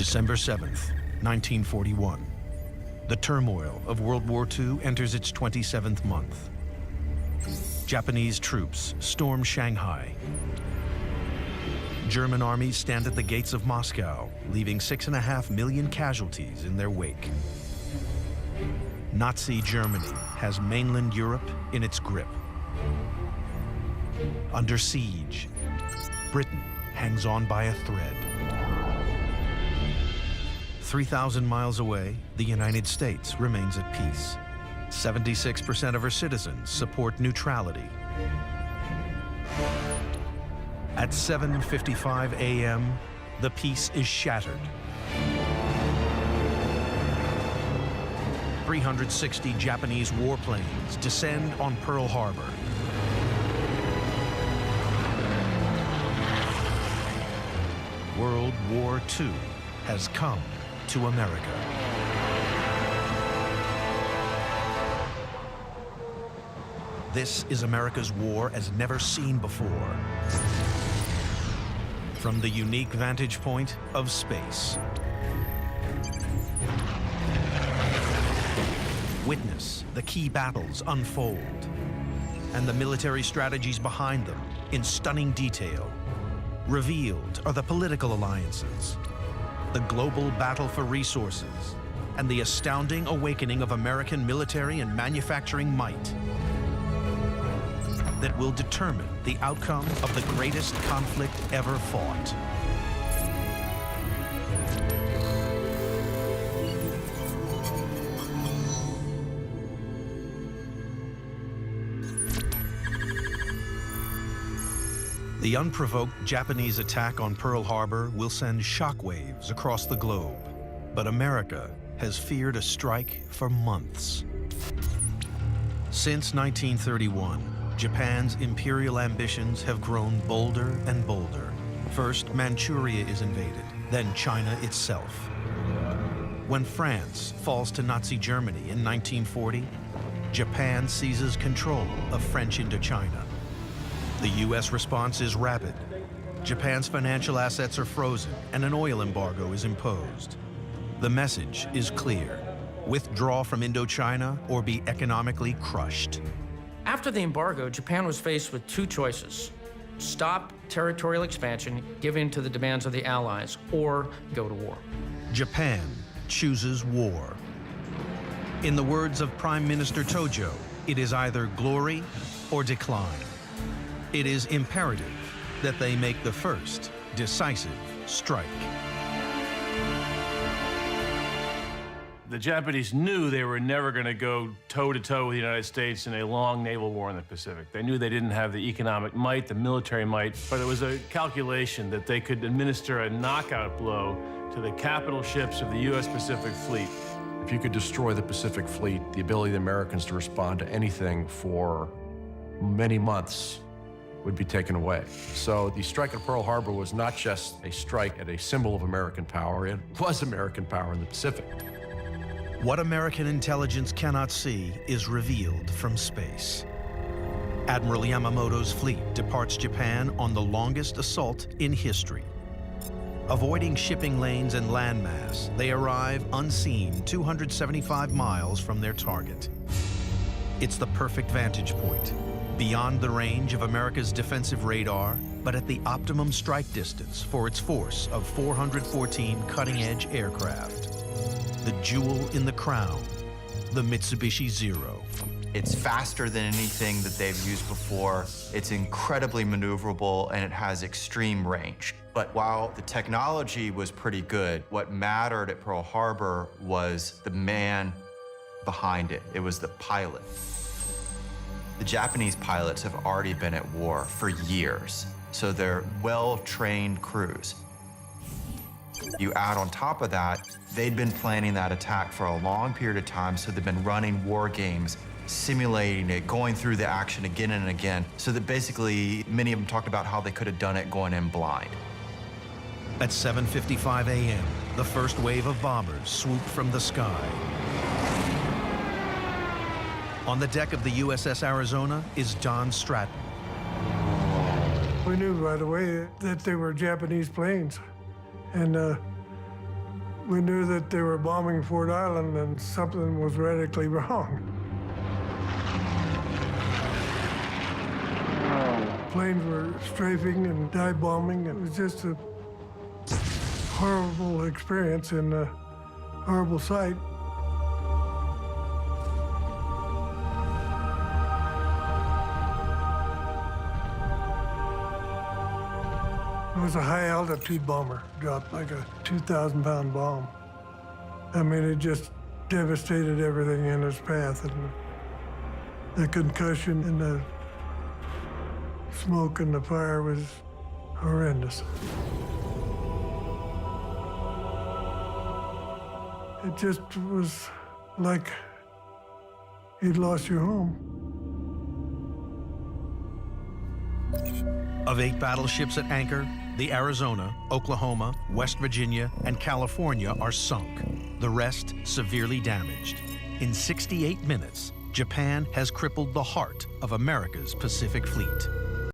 December 7th, 1941. The turmoil of World War II enters its 27th month. Japanese troops storm Shanghai. German armies stand at the gates of Moscow, leaving 6.5 million casualties in their wake. Nazi Germany has mainland Europe in its grip. Under siege, Britain hangs on by a thread. 3,000 miles away, the United States remains at peace. 76% of her citizens support neutrality. At 7:55 a.m., the peace is shattered. 360 Japanese warplanes descend on Pearl Harbor. World War II has come to America. This is America's war as never seen before. From the unique vantage point of space. Witness the key battles unfold and the military strategies behind them in stunning detail. Revealed are the political alliances, the global battle for resources, and the astounding awakening of American military and manufacturing might that will determine the outcome of the greatest conflict ever fought. The unprovoked Japanese attack on Pearl Harbor will send shockwaves across the globe, but America has feared a strike for months. Since 1931, Japan's imperial ambitions have grown bolder and bolder. First, Manchuria is invaded, then China itself. When France falls to Nazi Germany in 1940, Japan seizes control of French Indochina. The U.S. response is rapid. Japan's financial assets are frozen and an oil embargo is imposed. The message is clear: withdraw from Indochina or be economically crushed. After the embargo, Japan was faced with two choices: stop territorial expansion, give in to the demands of the Allies, or go to war. Japan chooses war. In the words of Prime Minister Tojo, it is either glory or decline. It is imperative that they make the first decisive strike. The Japanese knew they were never going to go toe-to-toe with the United States in a long naval war in the Pacific. They knew they didn't have the economic might, the military might, but it was a calculation that they could administer a knockout blow to the capital ships of the U.S. Pacific Fleet. If you could destroy the Pacific Fleet, the ability of the Americans to respond to anything for many months would be taken away. So the strike at Pearl Harbor was not just a strike at a symbol of American power, it was American power in the Pacific. What American intelligence cannot see is revealed from space. Admiral Yamamoto's fleet departs Japan on the longest assault in history. Avoiding shipping lanes and landmass, they arrive unseen 275 miles from their target. It's the perfect vantage point, beyond the range of America's defensive radar, but at the optimum strike distance for its force of 414 cutting-edge aircraft. The jewel in the crown, the Mitsubishi Zero. It's faster than anything that they've used before. It's incredibly maneuverable, and it has extreme range. But while the technology was pretty good, what mattered at Pearl Harbor was the man behind it. It was the pilot. The Japanese pilots have already been at war for years, so they're well-trained crews. You add on top of that, they'd been planning that attack for a long period of time, so they've been running war games, simulating it, going through the action again and again, so that basically many of them talked about how they could have done it going in blind. At 7:55 a.m., the first wave of bombers swooped from the sky. On the deck of the USS Arizona is Don Stratton. We knew right away that they were Japanese planes. And We knew that they were bombing Ford Island and something was radically wrong. Planes were strafing and dive bombing. It was just a horrible experience and a horrible sight. It was a high-altitude bomber, dropped like a 2,000-pound bomb. I mean, it just devastated everything in its path, and the concussion and the smoke and the fire was horrendous. It just was like you'd lost your home. Of 8 battleships at anchor, the Arizona, Oklahoma, West Virginia, and California are sunk. The rest severely damaged. In 68 minutes, Japan has crippled the heart of America's Pacific Fleet.